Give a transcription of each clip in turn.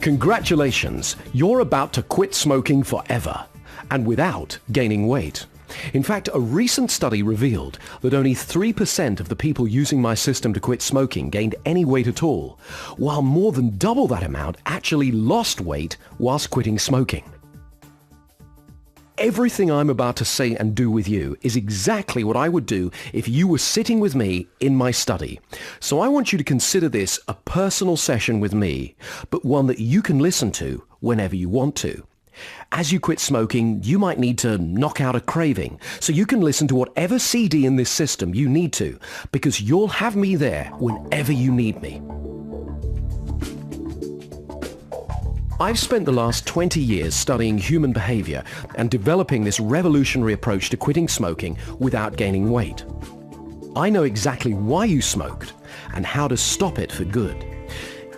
Congratulations, you're about to quit smoking forever, and without gaining weight. In fact, a recent study revealed that only 3% of the people using my system to quit smoking gained any weight at all, while more than double that amount actually lost weight whilst quitting smoking. Everything I'm about to say and do with you is exactly what I would do if you were sitting with me in my study. So I want you to consider this a personal session with me, but one that you can listen to whenever you want to. As you quit smoking, you might need to knock out a craving, so you can listen to whatever CD in this system you need to, because you'll have me there whenever you need me. I've spent the last 20 years studying human behavior and developing this revolutionary approach to quitting smoking without gaining weight. I know exactly why you smoked and how to stop it for good.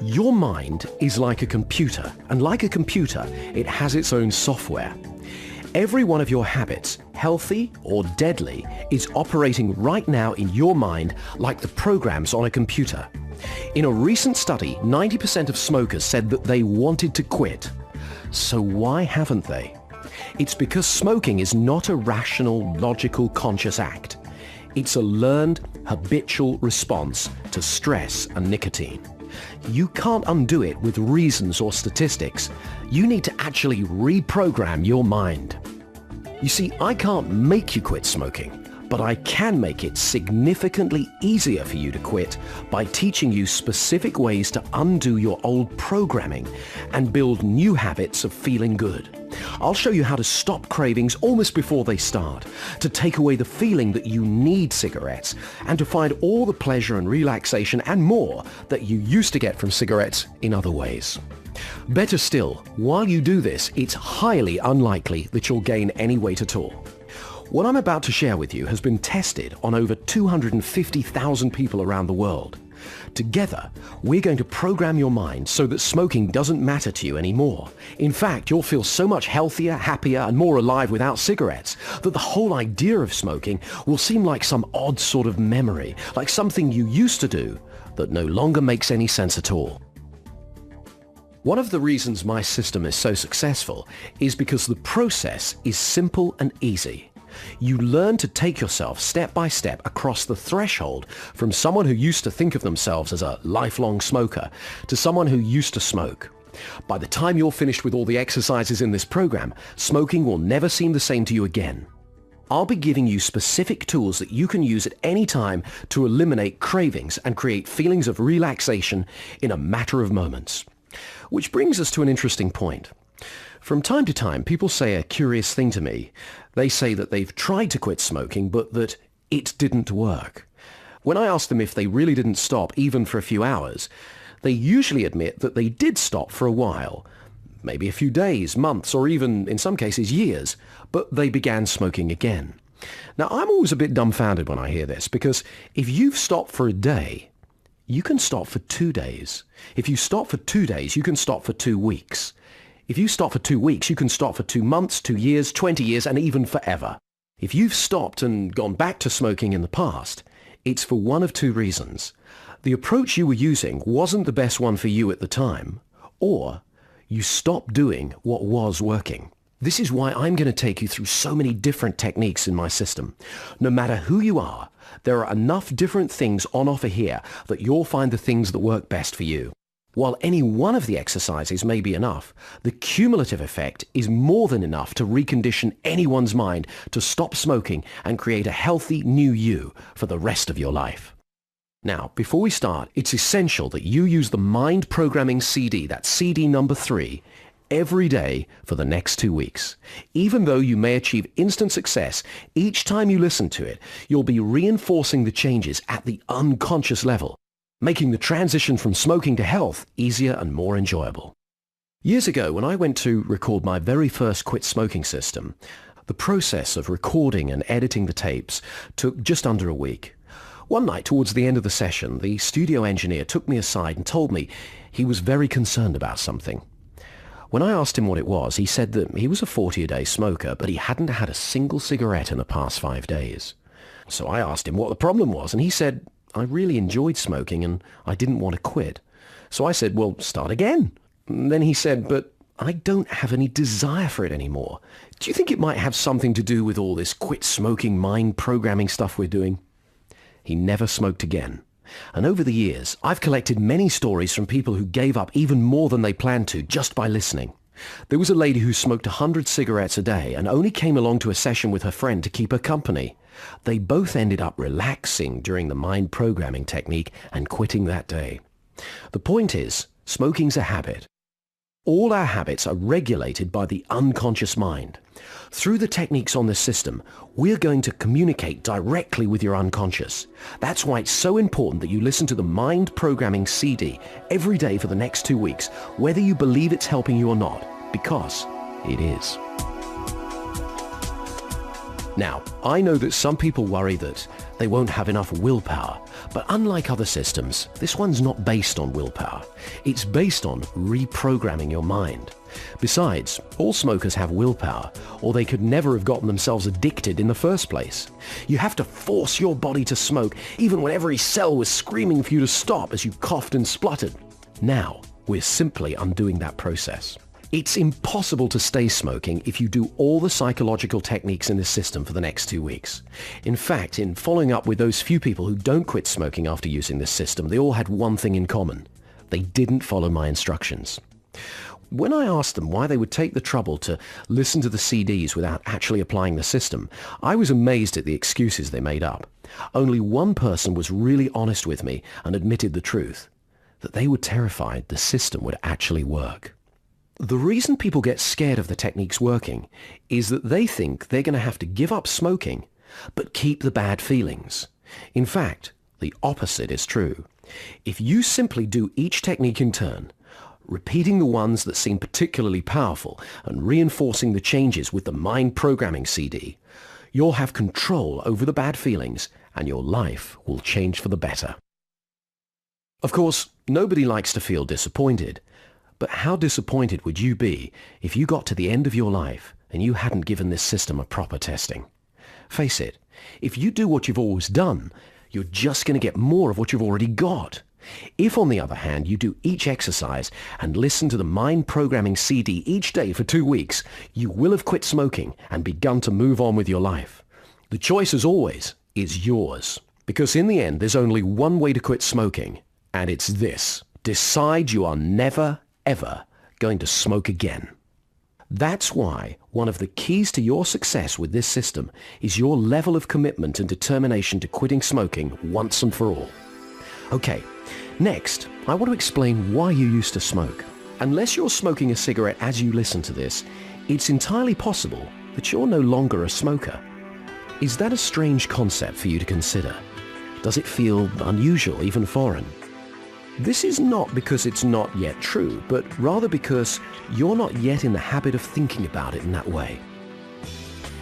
Your mind is like a computer, and like a computer, it has its own software. Every one of your habits, healthy or deadly, is operating right now in your mind like the programs on a computer. In a recent study, 90% of smokers said that they wanted to quit. So why haven't they? It's because smoking is not a rational, logical, conscious act. It's a learned, habitual response to stress and nicotine. You can't undo it with reasons or statistics. You need to actually reprogram your mind. You see, I can't make you quit smoking, but I can make it significantly easier for you to quit by teaching you specific ways to undo your old programming and build new habits of feeling good. I'll show you how to stop cravings almost before they start, to take away the feeling that you need cigarettes, and to find all the pleasure and relaxation and more that you used to get from cigarettes in other ways. Better still, while you do this, it's highly unlikely that you'll gain any weight at all. What I'm about to share with you has been tested on over 250,000 people around the world. Together, we're going to program your mind so that smoking doesn't matter to you anymore. In fact, you'll feel so much healthier, happier, and more alive without cigarettes that the whole idea of smoking will seem like some odd sort of memory, like something you used to do that no longer makes any sense at all. One of the reasons my system is so successful is because the process is simple and easy. You learn to take yourself step by step across the threshold from someone who used to think of themselves as a lifelong smoker to someone who used to smoke. By the time you're finished with all the exercises in this program, smoking will never seem the same to you again. I'll be giving you specific tools that you can use at any time to eliminate cravings and create feelings of relaxation in a matter of moments. Which brings us to an interesting point. From time to time, people say a curious thing to me. They say that they've tried to quit smoking, but that it didn't work. When I ask them if they really didn't stop, even for a few hours, they usually admit that they did stop for a while, maybe a few days, months, or even, in some cases, years, but they began smoking again. Now, I'm always a bit dumbfounded when I hear this, because if you've stopped for a day, you can stop for 2 days. If you stop for 2 days, you can stop for 2 weeks. If you stop for 2 weeks, you can stop for 2 months, 2 years, 20 years, and even forever. If you've stopped and gone back to smoking in the past, it's for one of two reasons. The approach you were using wasn't the best one for you at the time, or you stopped doing what was working. This is why I'm going to take you through so many different techniques in my system. No matter who you are, there are enough different things on offer here that you'll find the things that work best for you. While any one of the exercises may be enough, the cumulative effect is more than enough to recondition anyone's mind to stop smoking and create a healthy new you for the rest of your life. Now, before we start, it's essential that you use the Mind Programming CD, that's CD number 3, every day for the next 2 weeks. Even though you may achieve instant success, each time you listen to it, you'll be reinforcing the changes at the unconscious level, making the transition from smoking to health easier and more enjoyable. Years ago, when I went to record my very first quit smoking system, the process of recording and editing the tapes took just under a week. One night, towards the end of the session, the studio engineer took me aside and told me he was very concerned about something. When I asked him what it was, he said that he was a 40-a-day smoker, but he hadn't had a single cigarette in the past 5 days. So I asked him what the problem was, and he said, I really enjoyed smoking and I didn't want to quit. So I said, well, start again. Then he said, "But I don't have any desire for it anymore. Do you think it might have something to do with all this quit smoking mind programming stuff we're doing?" He never smoked again. And over the years, I've collected many stories from people who gave up even more than they planned to just by listening. There was a lady who smoked 100 cigarettes a day and only came along to a session with her friend to keep her company. They both ended up relaxing during the mind programming technique and quitting that day. The point is, smoking's a habit. All our habits are regulated by the unconscious mind. Through the techniques on this system, we're going to communicate directly with your unconscious. That's why it's so important that you listen to the Mind Programming CD every day for the next 2 weeks, whether you believe it's helping you or not, because it is. Now, I know that some people worry that they won't have enough willpower, but unlike other systems, this one's not based on willpower. It's based on reprogramming your mind. Besides, all smokers have willpower, or they could never have gotten themselves addicted in the first place. You have to force your body to smoke, even when every cell was screaming for you to stop as you coughed and spluttered. Now, we're simply undoing that process. It's impossible to stay smoking if you do all the psychological techniques in this system for the next 2 weeks. In fact, in following up with those few people who don't quit smoking after using this system, they all had one thing in common. They didn't follow my instructions. When I asked them why they would take the trouble to listen to the CDs without actually applying the system, I was amazed at the excuses they made up. Only one person was really honest with me and admitted the truth, that they were terrified the system would actually work. The reason people get scared of the techniques working is that they think they're going to have to give up smoking, but keep the bad feelings. In fact, the opposite is true. If you simply do each technique in turn, repeating the ones that seem particularly powerful and reinforcing the changes with the mind programming CD, you'll have control over the bad feelings and your life will change for the better. Of course, nobody likes to feel disappointed. But how disappointed would you be if you got to the end of your life and you hadn't given this system a proper testing? Face it, if you do what you've always done, you're just going to get more of what you've already got. If, on the other hand, you do each exercise and listen to the mind programming CD each day for 2 weeks, you will have quit smoking and begun to move on with your life. The choice, as always, is yours. Because in the end, there's only one way to quit smoking, and it's this. Decide you are never, ever going to smoke again. That's why one of the keys to your success with this system is your level of commitment and determination to quitting smoking once and for all. Okay, next, I want to explain why you used to smoke. Unless you're smoking a cigarette as you listen to this, it's entirely possible that you're no longer a smoker. Is that a strange concept for you to consider? Does it feel unusual, even foreign? This is not because it's not yet true, but rather because you're not yet in the habit of thinking about it in that way.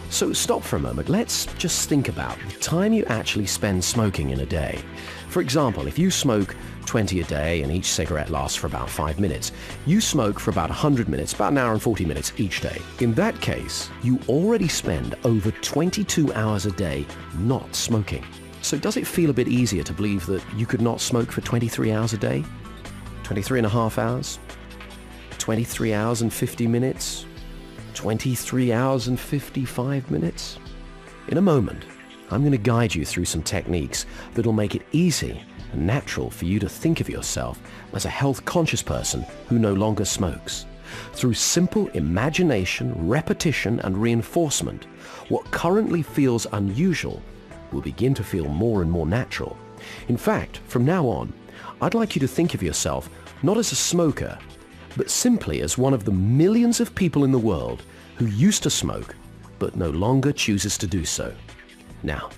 So stop for a moment. Let's just think about the time you actually spend smoking in a day. For example, if you smoke 20 a day and each cigarette lasts for about 5 minutes, you smoke for about 100 minutes, about an hour and 40 minutes each day. In that case, you already spend over 22 hours a day not smoking. So does it feel a bit easier to believe that you could not smoke for 23 hours a day? 23 and a half hours? 23 hours and 50 minutes? 23 hours and 55 minutes? In a moment, I'm going to guide you through some techniques that'll make it easy and natural for you to think of yourself as a health-conscious person who no longer smokes. Through simple imagination, repetition, and reinforcement, what currently feels unusual will begin to feel more and more natural. In fact, from now on, I'd like you to think of yourself not as a smoker, but simply as one of the millions of people in the world who used to smoke, but no longer chooses to do so. Now,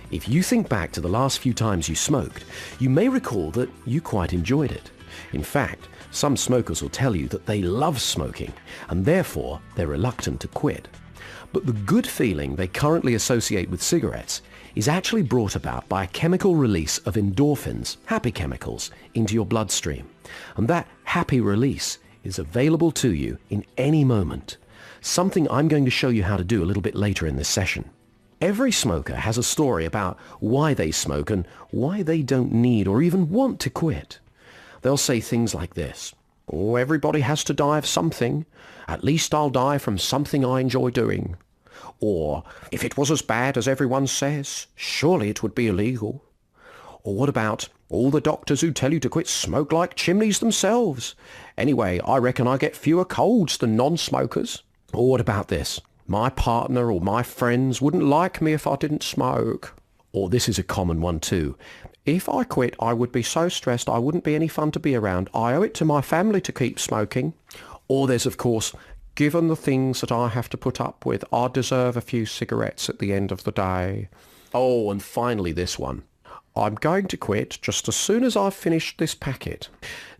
if you think back to the last few times you smoked, you may recall that you quite enjoyed it. In fact, some smokers will tell you that they love smoking, and therefore they're reluctant to quit. But the good feeling they currently associate with cigarettes is actually brought about by a chemical release of endorphins, happy chemicals, into your bloodstream. And that happy release is available to you in any moment, something I'm going to show you how to do a little bit later in this session. Every smoker has a story about why they smoke and why they don't need or even want to quit. They'll say things like this: Oh, everybody has to die of something. At least I'll die from something I enjoy doing. Or, if it was as bad as everyone says, surely it would be illegal. Or what about all the doctors who tell you to quit smoke like chimneys themselves? Anyway, I reckon I get fewer colds than non-smokers. Or what about this? My partner or my friends wouldn't like me if I didn't smoke. Or this is a common one too. If I quit, I would be so stressed I wouldn't be any fun to be around. I owe it to my family to keep smoking. Or there's, of course, given the things that I have to put up with, I deserve a few cigarettes at the end of the day. Oh, and finally this one. I'm going to quit just as soon as I've finished this packet.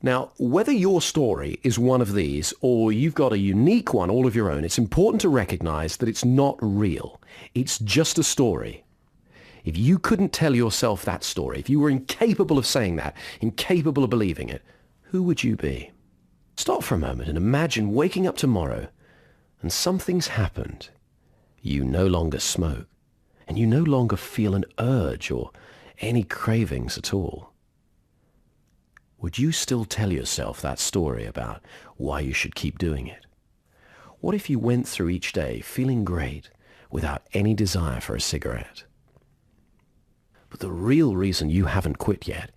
Now, whether your story is one of these or you've got a unique one all of your own, it's important to recognize that it's not real. It's just a story. If you couldn't tell yourself that story, if you were incapable of saying that, incapable of believing it, who would you be? Stop for a moment and imagine waking up tomorrow and something's happened. You no longer smoke and you no longer feel an urge or any cravings at all. Would you still tell yourself that story about why you should keep doing it? What if you went through each day feeling great without any desire for a cigarette? But the real reason you haven't quit yet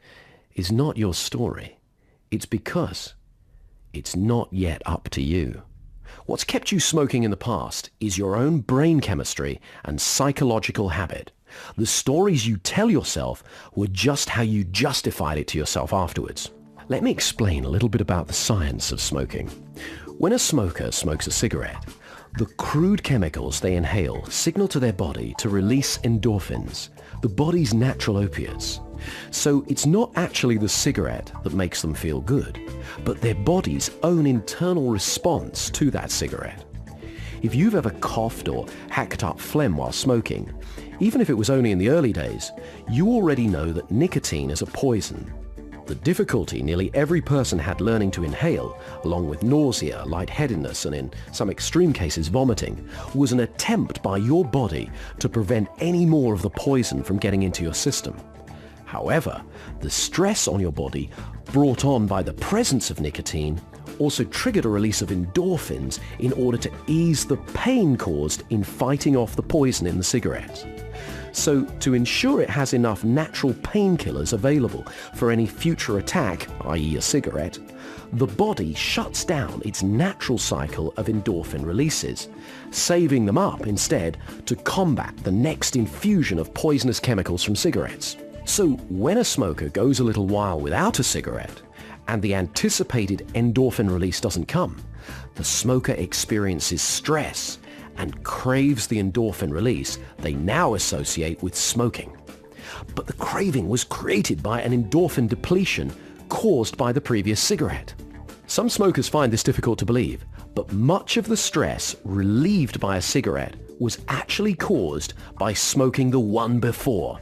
is not your story. It's because it's not yet up to you. What's kept you smoking in the past is your own brain chemistry and psychological habit. The stories you tell yourself were just how you justified it to yourself afterwards. Let me explain a little bit about the science of smoking. When a smoker smokes a cigarette, the crude chemicals they inhale signal to their body to release endorphins, the body's natural opiates. So it's not actually the cigarette that makes them feel good, but their body's own internal response to that cigarette. If you've ever coughed or hacked up phlegm while smoking, even if it was only in the early days, you already know that nicotine is a poison. The difficulty nearly every person had learning to inhale, along with nausea, lightheadedness, and in some extreme cases vomiting, was an attempt by your body to prevent any more of the poison from getting into your system. However, the stress on your body brought on by the presence of nicotine also triggered a release of endorphins in order to ease the pain caused in fighting off the poison in the cigarette. So, to ensure it has enough natural painkillers available for any future attack, i.e. a cigarette, the body shuts down its natural cycle of endorphin releases, saving them up instead to combat the next infusion of poisonous chemicals from cigarettes. So, when a smoker goes a little while without a cigarette, and the anticipated endorphin release doesn't come, the smoker experiences stress and craves the endorphin release they now associate with smoking. But the craving was created by an endorphin depletion caused by the previous cigarette. Some smokers find this difficult to believe, but much of the stress relieved by a cigarette was actually caused by smoking the one before.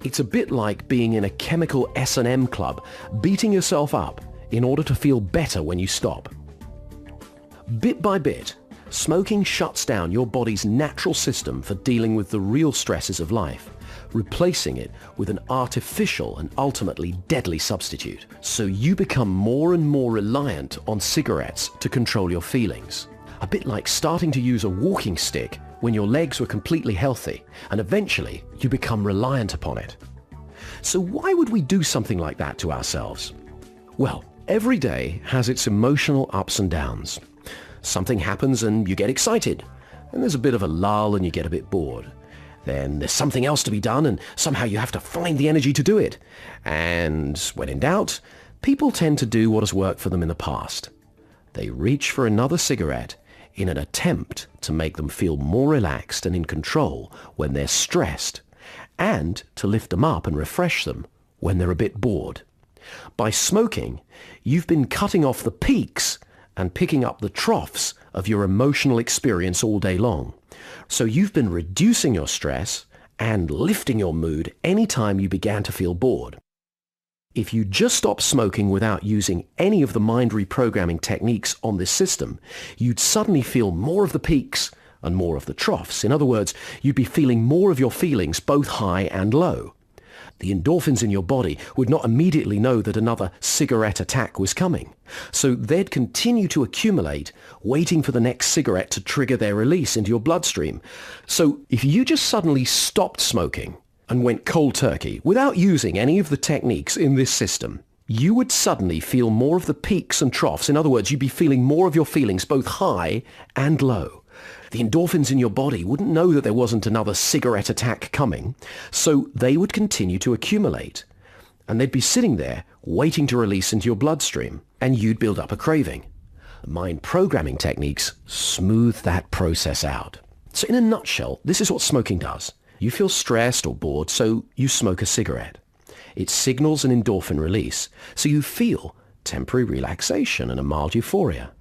It's a bit like being in a chemical S&M club, beating yourself up in order to feel better when you stop. Bit by bit, smoking shuts down your body's natural system for dealing with the real stresses of life, replacing it with an artificial and ultimately deadly substitute. So you become more and more reliant on cigarettes to control your feelings. A bit like starting to use a walking stick when your legs were completely healthy, and eventually you become reliant upon it. So why would we do something like that to ourselves? Well, every day has its emotional ups and downs. Something happens and you get excited, and there's a bit of a lull and you get a bit bored. Then there's something else to be done and somehow you have to find the energy to do it. And when in doubt, people tend to do what has worked for them in the past. They reach for another cigarette in an attempt to make them feel more relaxed and in control when they're stressed, and to lift them up and refresh them when they're a bit bored. By smoking, you've been cutting off the peaks and picking up the troughs of your emotional experience all day long. So you've been reducing your stress and lifting your mood anytime you began to feel bored. If you just stopped smoking without using any of the mind reprogramming techniques on this system, you'd suddenly feel more of the peaks and more of the troughs. In other words, you'd be feeling more of your feelings, both high and low. The endorphins in your body would not immediately know that another cigarette attack was coming. So they'd continue to accumulate, waiting for the next cigarette to trigger their release into your bloodstream. So if you just suddenly stopped smoking and went cold turkey without using any of the techniques in this system, you would suddenly feel more of the peaks and troughs. In other words, you'd be feeling more of your feelings, both high and low. The endorphins in your body wouldn't know that there wasn't another cigarette attack coming, so they would continue to accumulate. And they'd be sitting there waiting to release into your bloodstream, and you'd build up a craving. Mind programming techniques smooth that process out. So in a nutshell, this is what smoking does. You feel stressed or bored, so you smoke a cigarette. It signals an endorphin release, so you feel temporary relaxation and a mild euphoria.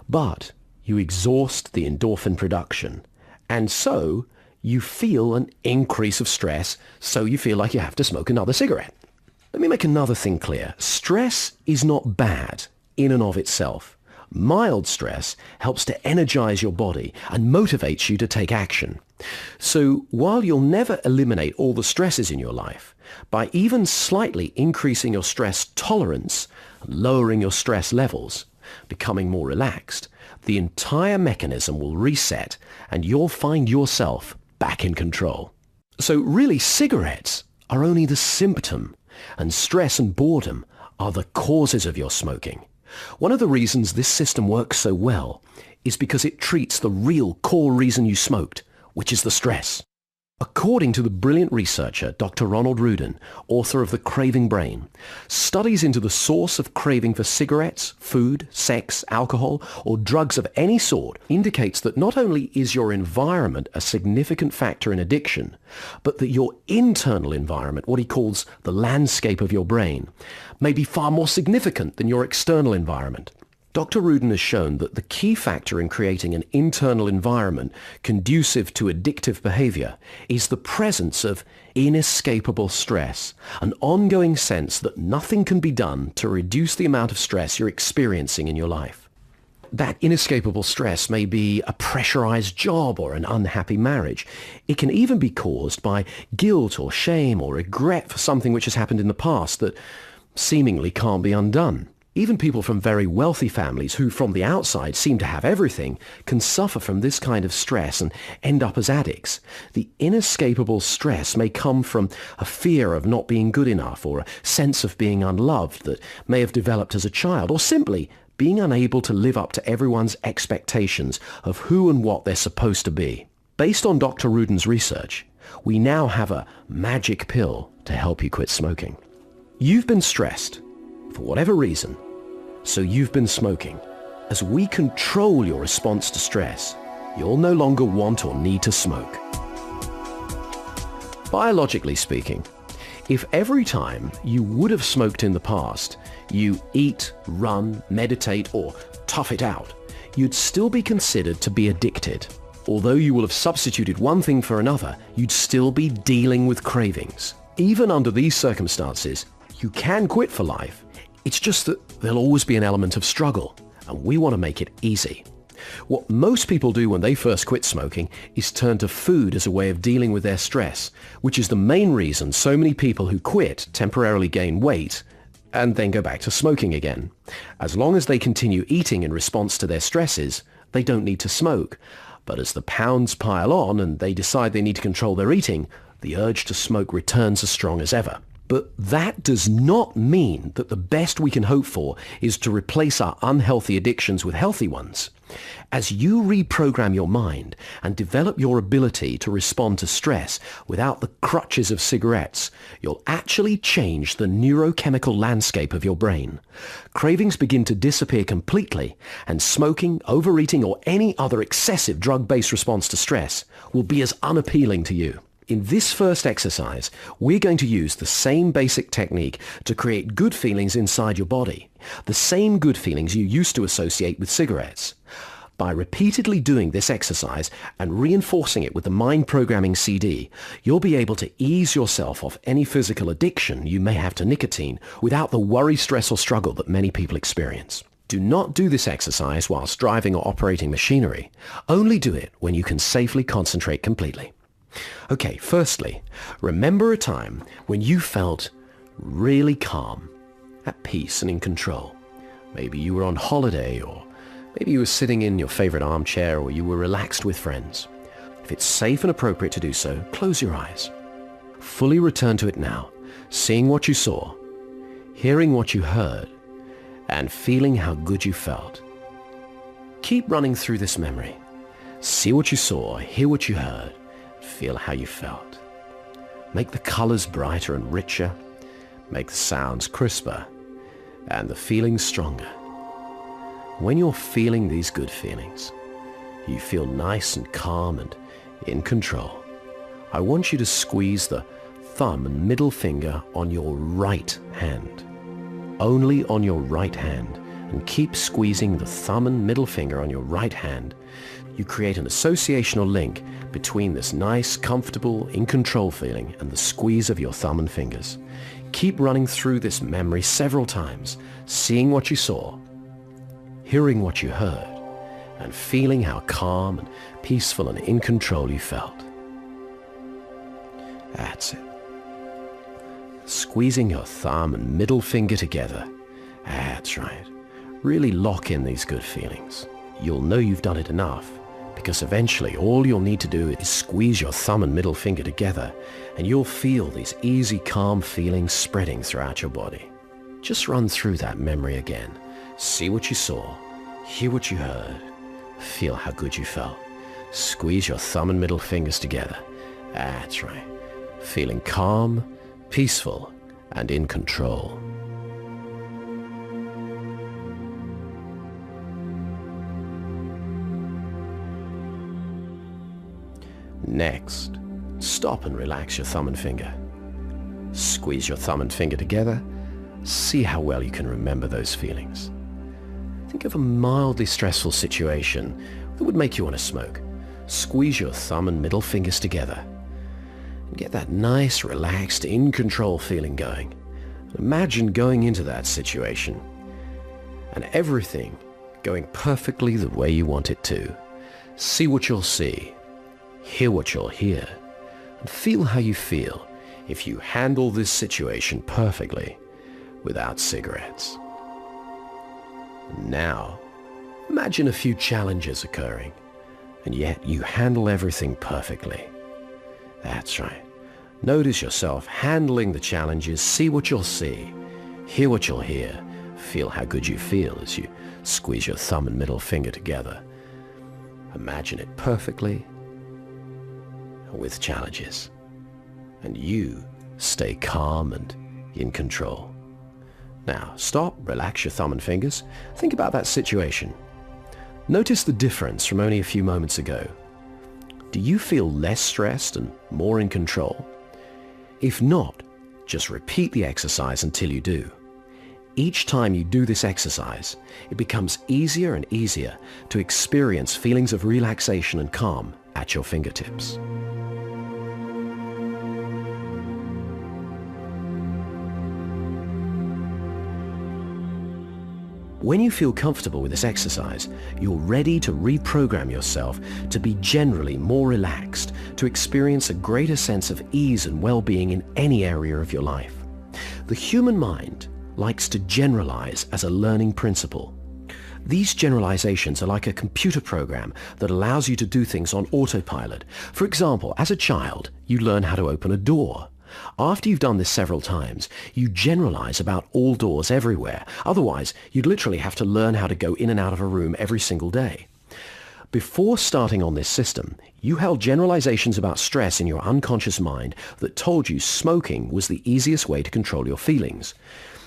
But you exhaust the endorphin production, and so you feel an increase of stress, so you feel like you have to smoke another cigarette. Let me make another thing clear. Stress is not bad in and of itself. Mild stress helps to energize your body and motivates you to take action. So while you'll never eliminate all the stresses in your life, by even slightly increasing your stress tolerance, lowering your stress levels, becoming more relaxed, the entire mechanism will reset and you'll find yourself back in control. So really, cigarettes are only the symptom, and stress and boredom are the causes of your smoking. One of the reasons this system works so well is because it treats the real core reason you smoked, which is the stress. According to the brilliant researcher Dr. Ronald Rudin, author of The Craving Brain, studies into the source of craving for cigarettes, food, sex, alcohol, or drugs of any sort indicates that not only is your environment a significant factor in addiction, but that your internal environment, what he calls the landscape of your brain, may be far more significant than your external environment. Dr. Rudin has shown that the key factor in creating an internal environment conducive to addictive behavior is the presence of inescapable stress, an ongoing sense that nothing can be done to reduce the amount of stress you're experiencing in your life. That inescapable stress may be a pressurized job or an unhappy marriage. It can even be caused by guilt or shame or regret for something which has happened in the past that seemingly can't be undone. Even people from very wealthy families who from the outside seem to have everything can suffer from this kind of stress and end up as addicts. The inescapable stress may come from a fear of not being good enough or a sense of being unloved that may have developed as a child, or simply being unable to live up to everyone's expectations of who and what they're supposed to be. Based on Dr. Rudin's research, we now have a magic pill to help you quit smoking. You've been stressed for whatever reason, so you've been smoking. As we control your response to stress, you'll no longer want or need to smoke. Biologically speaking, if every time you would have smoked in the past, you eat, run, meditate, or tough it out, you'd still be considered to be addicted. Although you will have substituted one thing for another, you'd still be dealing with cravings. Even under these circumstances, you can quit for life. It's just that there'll always be an element of struggle, and we want to make it easy. What most people do when they first quit smoking is turn to food as a way of dealing with their stress, which is the main reason so many people who quit temporarily gain weight and then go back to smoking again. As long as they continue eating in response to their stresses, they don't need to smoke. But as the pounds pile on and they decide they need to control their eating, the urge to smoke returns as strong as ever. But that does not mean that the best we can hope for is to replace our unhealthy addictions with healthy ones. As you reprogram your mind and develop your ability to respond to stress without the crutches of cigarettes, you'll actually change the neurochemical landscape of your brain. Cravings begin to disappear completely, and smoking, overeating, or any other excessive drug-based response to stress will be as unappealing to you. In this first exercise, we're going to use the same basic technique to create good feelings inside your body, the same good feelings you used to associate with cigarettes. By repeatedly doing this exercise and reinforcing it with the mind programming CD, you'll be able to ease yourself of any physical addiction you may have to nicotine without the worry, stress, or struggle that many people experience. Do not do this exercise whilst driving or operating machinery. Only do it when you can safely concentrate completely. Okay, firstly, remember a time when you felt really calm, at peace and in control. Maybe you were on holiday, or maybe you were sitting in your favorite armchair, or you were relaxed with friends. If it's safe and appropriate to do so, close your eyes. Fully return to it now, seeing what you saw, hearing what you heard, and feeling how good you felt. Keep running through this memory. See what you saw, hear what you heard, feel how you felt. Make the colors brighter and richer, make the sounds crisper, and the feelings stronger. When you're feeling these good feelings, you feel nice and calm and in control. I want you to squeeze the thumb and middle finger on your right hand. Only on your right hand, and keep squeezing the thumb and middle finger on your right hand. You create an associational link between this nice, comfortable, in control feeling and the squeeze of your thumb and fingers. Keep running through this memory several times, seeing what you saw, hearing what you heard, and feeling how calm and peaceful and in control you felt. That's it. Squeezing your thumb and middle finger together. That's right. Really lock in these good feelings. You'll know you've done it enough, because eventually all you'll need to do is squeeze your thumb and middle finger together, and you'll feel these easy, calm feelings spreading throughout your body. Just run through that memory again. See what you saw, hear what you heard, feel how good you felt. Squeeze your thumb and middle fingers together. That's right. Feeling calm, peaceful, and in control. Next, stop and relax your thumb and finger. Squeeze your thumb and finger together. See how well you can remember those feelings. Think of a mildly stressful situation that would make you want to smoke. Squeeze your thumb and middle fingers together and get that nice, relaxed, in-control feeling going. Imagine going into that situation and everything going perfectly the way you want it to. See what you'll see, hear what you'll hear, and feel how you feel if you handle this situation perfectly without cigarettes. Now, imagine a few challenges occurring, and yet you handle everything perfectly. That's right. Notice yourself handling the challenges, see what you'll see, hear what you'll hear, feel how good you feel as you squeeze your thumb and middle finger together. Imagine it perfectly with challenges, and you stay calm and in control. Now, stop, relax your thumb and fingers. Think about that situation. Notice the difference from only a few moments ago. Do you feel less stressed and more in control? If not, just repeat the exercise until you do. Each time you do this exercise, it becomes easier and easier to experience feelings of relaxation and calm at your fingertips. When you feel comfortable with this exercise, you're ready to reprogram yourself to be generally more relaxed, to experience a greater sense of ease and well-being in any area of your life. The human mind likes to generalize as a learning principle. These generalizations are like a computer program that allows you to do things on autopilot. For example, as a child, you learn how to open a door. After you've done this several times, you generalize about all doors everywhere. Otherwise, you'd literally have to learn how to go in and out of a room every single day. Before starting on this system, you held generalizations about stress in your unconscious mind that told you smoking was the easiest way to control your feelings.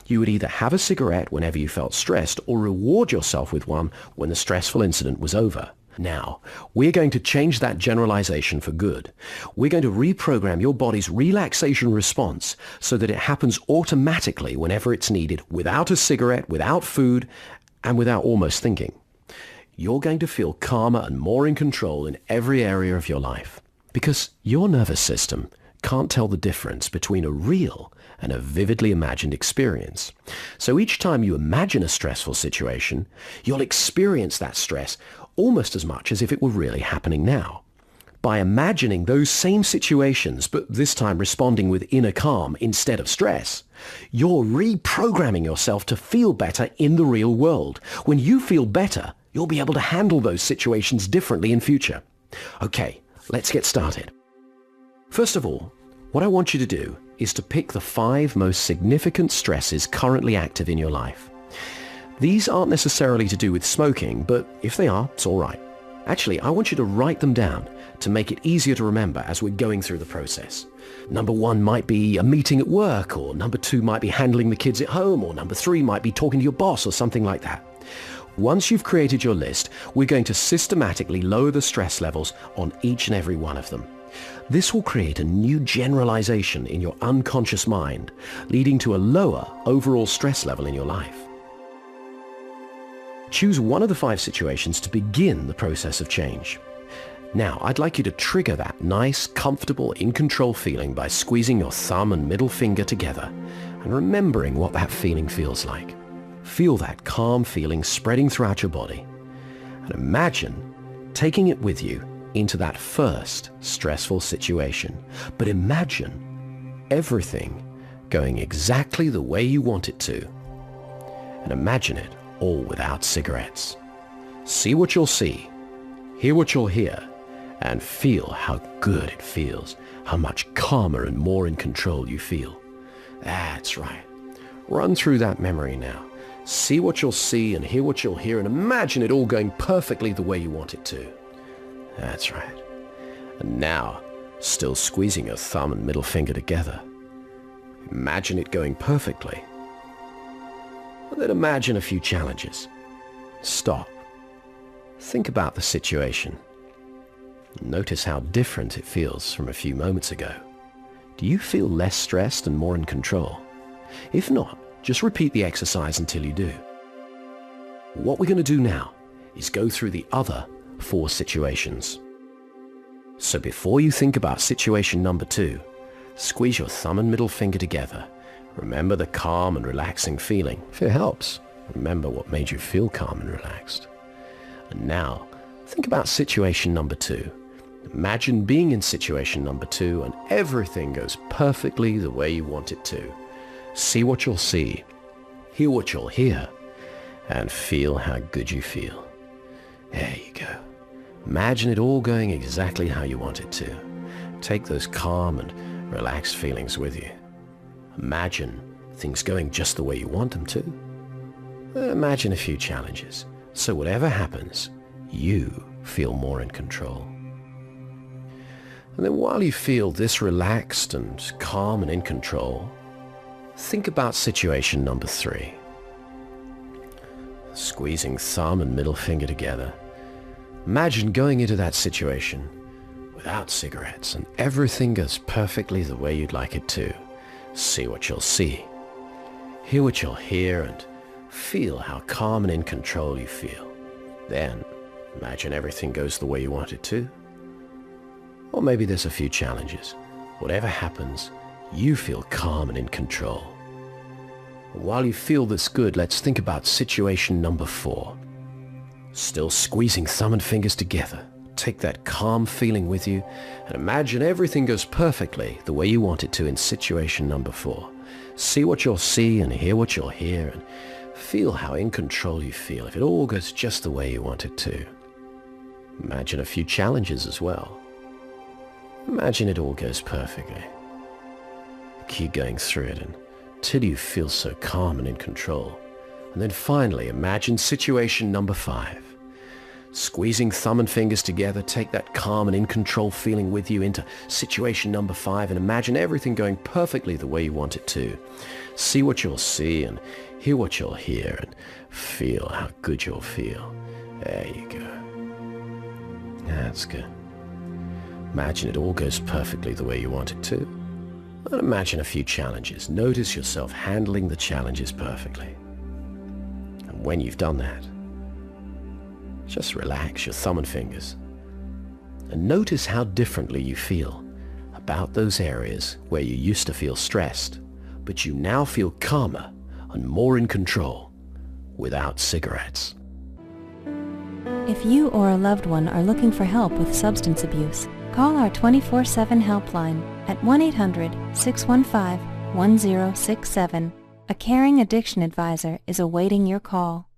You would either have a cigarette whenever you felt stressed or reward yourself with one when the stressful incident was over. Now, we're going to change that generalization for good. We're going to reprogram your body's relaxation response so that it happens automatically whenever it's needed, without a cigarette, without food, and without almost thinking. You're going to feel calmer and more in control in every area of your life, because your nervous system can't tell the difference between a real and a vividly imagined experience. So each time you imagine a stressful situation, you'll experience that stress almost as much as if it were really happening now. By imagining those same situations, but this time responding with inner calm instead of stress, you're reprogramming yourself to feel better in the real world. When you feel better, you'll be able to handle those situations differently in future. Okay, let's get started. First of all, what I want you to do is to pick the 5 most significant stresses currently active in your life. These aren't necessarily to do with smoking, but if they are, it's all right. Actually, I want you to write them down to make it easier to remember as we're going through the process. Number 1 might be a meeting at work, or number 2 might be handling the kids at home, or number 3 might be talking to your boss or something like that. Once you've created your list, we're going to systematically lower the stress levels on each and every one of them. This will create a new generalization in your unconscious mind, leading to a lower overall stress level in your life. Choose one of the 5 situations to begin the process of change. Now, I'd like you to trigger that nice, comfortable, in-control feeling by squeezing your thumb and middle finger together and remembering what that feeling feels like. Feel that calm feeling spreading throughout your body. And imagine taking it with you into that first stressful situation. But imagine everything going exactly the way you want it to. And imagine it all without cigarettes. See what you'll see, hear what you'll hear, and feel how good it feels, how much calmer and more in control you feel. That's right. Run through that memory now. See what you'll see and hear what you'll hear, and imagine it all going perfectly the way you want it to. That's right. And now, still squeezing your thumb and middle finger together, imagine it going perfectly. And then imagine a few challenges. Stop. Think about the situation. Notice how different it feels from a few moments ago. Do you feel less stressed and more in control? If not, just repeat the exercise until you do. What we're going to do now is go through the other 4 situations. So before you think about situation number 2, squeeze your thumb and middle finger together. Remember the calm and relaxing feeling. If it helps, remember what made you feel calm and relaxed. And now, think about situation number 2. Imagine being in situation number 2 and everything goes perfectly the way you want it to. See what you'll see, hear what you'll hear, and feel how good you feel. There you go. Imagine it all going exactly how you want it to. Take those calm and relaxed feelings with you. Imagine things going just the way you want them to. Imagine a few challenges. So whatever happens, you feel more in control. And then while you feel this relaxed and calm and in control, think about situation number 3. Squeezing thumb and middle finger together. Imagine going into that situation without cigarettes and everything goes perfectly the way you'd like it to. See what you'll see, hear what you'll hear, and feel how calm and in control you feel. Then, imagine everything goes the way you want it to. Or maybe there's a few challenges. Whatever happens, you feel calm and in control. While you feel this good, let's think about situation number 4. Still squeezing thumb and fingers together. Take that calm feeling with you and imagine everything goes perfectly the way you want it to in situation number 4. See what you'll see and hear what you'll hear and feel how in control you feel if it all goes just the way you want it to. Imagine a few challenges as well. Imagine it all goes perfectly. Keep going through it until you feel so calm and in control. And then finally, imagine situation number 5. Squeezing thumb and fingers together, take that calm and in control feeling with you into situation number 5 and imagine everything going perfectly the way you want it to. See what you'll see and hear what you'll hear and feel how good you'll feel. There you go. That's good. Imagine it all goes perfectly the way you want it to. And imagine a few challenges. Notice yourself handling the challenges perfectly. And when you've done that, just relax your thumb and fingers and notice how differently you feel about those areas where you used to feel stressed, but you now feel calmer and more in control without cigarettes. If you or a loved one are looking for help with substance abuse, Call our 24/7 helpline at 1-800-615-1067. A caring addiction advisor is awaiting your call.